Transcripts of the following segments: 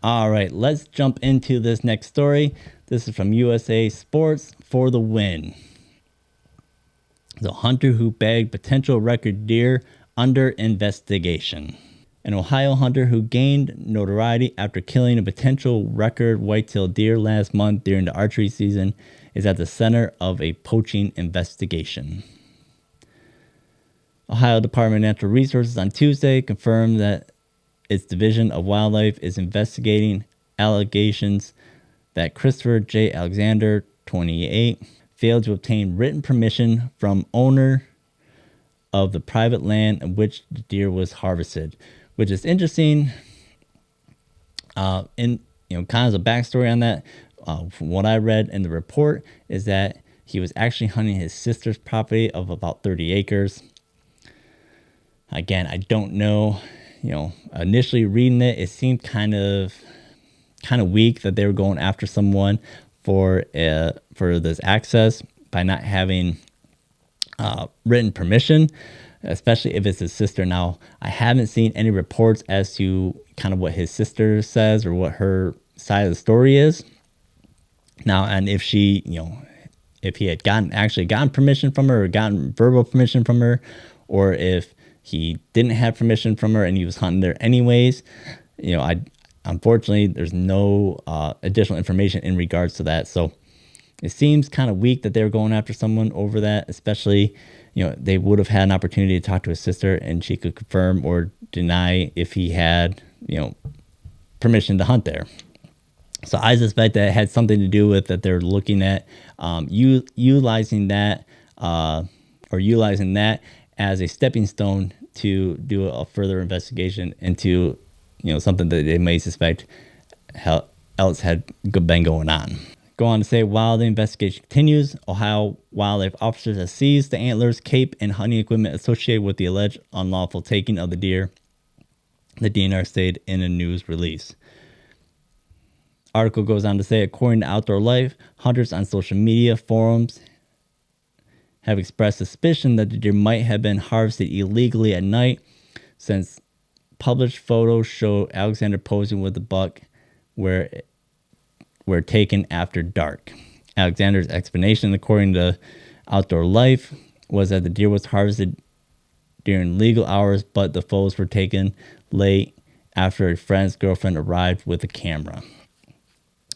All right, let's jump into this next story. This is from USA Sports for the win. The hunter who bagged potential record deer under investigation. An Ohio hunter who gained notoriety after killing a potential record whitetail deer last month during the archery season is at the center of a poaching investigation. Ohio Department of Natural Resources on Tuesday confirmed that its Division of Wildlife is investigating allegations that Christopher J. Alexander, 28, failed to obtain written permission from owner of the private land in which the deer was harvested, which is interesting. Kind of a backstory on that. From what I read in the report is that he was actually hunting his sister's property of about 30 acres. Again, I don't know. Initially reading it, it seemed kind of weak that they were going after someone for this access by not having written permission, especially if it's his sister. Now, I haven't seen any reports as to kind of what his sister says or what her side of the story is. Now, and if she, if he had gotten permission from her or gotten verbal permission from her, or if he didn't have permission from her and he was hunting there anyways, unfortunately, there's no additional information in regards to that. So it seems kind of weak that they were going after someone over that, especially, they would have had an opportunity to talk to his sister and she could confirm or deny if he had, permission to hunt there. So I suspect that it had something to do with that they're looking at utilizing that as a stepping stone to do a further investigation into, something that they may suspect else had been going on. Go on to say, while the investigation continues, Ohio wildlife officers have seized the antlers, cape, and hunting equipment associated with the alleged unlawful taking of the deer, the DNR stated in a news release. Article goes on to say, according to Outdoor Life, hunters on social media forums have expressed suspicion that the deer might have been harvested illegally at night, since published photos show Alexander posing with the buck were taken after dark. Alexander's explanation, according to Outdoor Life, was that the deer was harvested during legal hours, but the photos were taken late after a friend's girlfriend arrived with a camera.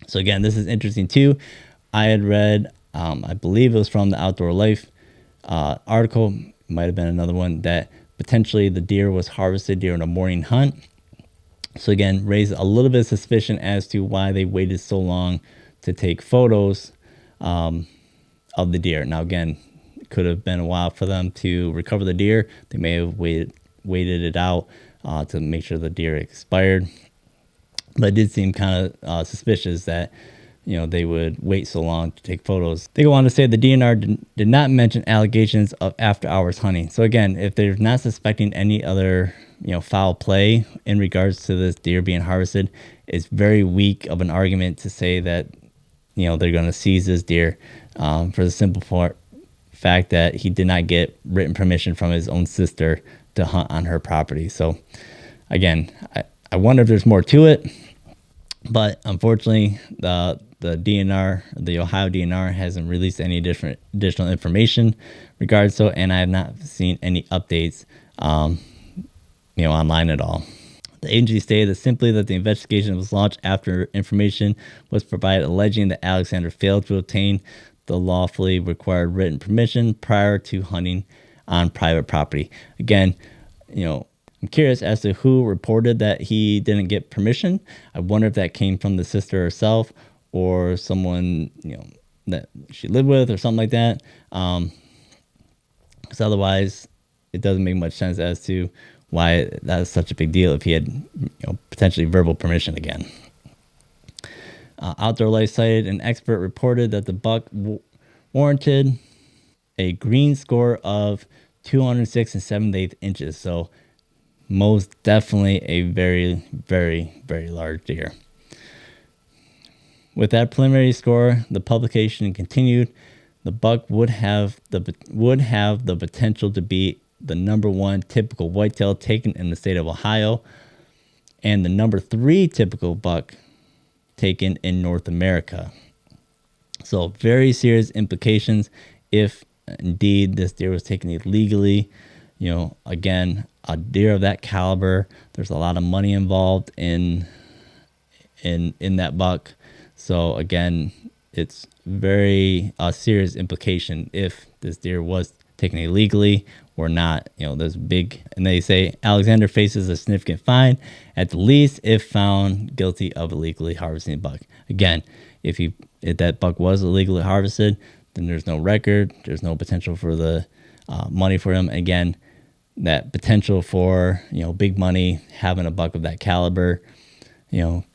So again, this is interesting too. I had read, I believe it was from the Outdoor Life article, might have been another one, that potentially the deer was harvested during a morning hunt. So again, raised a little bit of suspicion as to why they waited so long to take photos of the deer. Now again, it could have been a while for them to recover the deer. They may have waited it out to make sure the deer expired. But it did seem kind of suspicious that, they would wait so long to take photos. They go on to say the DNR did not mention allegations of after-hours hunting. So again, if they're not suspecting any other, foul play in regards to this deer being harvested, it's very weak of an argument to say that, they're going to seize this deer for the simple fact that he did not get written permission from his own sister to hunt on her property. So again, I wonder if there's more to it. But unfortunately, the DNR, the Ohio DNR, hasn't released any additional information regarding so, and I have not seen any updates, online at all. The agency stated simply that the investigation was launched after information was provided alleging that Alexander failed to obtain the lawfully required written permission prior to hunting on private property. Again, I'm curious as to who reported that he didn't get permission. I wonder if that came from the sister herself or someone, that she lived with or something like that. Because otherwise, it doesn't make much sense as to why that is such a big deal if he had, potentially verbal permission again. Outdoor Life cited an expert reported that the buck warranted a green score of 206 7/8 inches. So most definitely a very, very, very large deer. With that preliminary score, the publication continued. The buck would have the potential to be the number one typical whitetail taken in the state of Ohio, and the number 3 typical buck taken in North America. So very serious implications if indeed this deer was taken illegally. Again, a deer of that caliber, there's a lot of money involved in that buck. So again, it's very serious implication if this deer was taken illegally or not. There's big, and they say Alexander faces a significant fine at the least if found guilty of illegally harvesting a buck. Again, if that buck was illegally harvested, then there's no record, there's no potential for the money for him. Again, that potential for big money, having a buck of that caliber,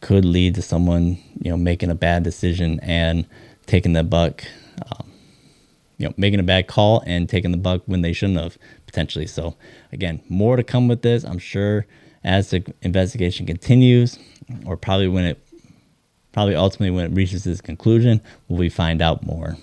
could lead to someone making a bad decision and taking the buck, making a bad call and taking the buck when they shouldn't have, potentially. So again, more to come with this, I'm sure, as the investigation continues, or probably ultimately when it reaches its conclusion, will we find out more.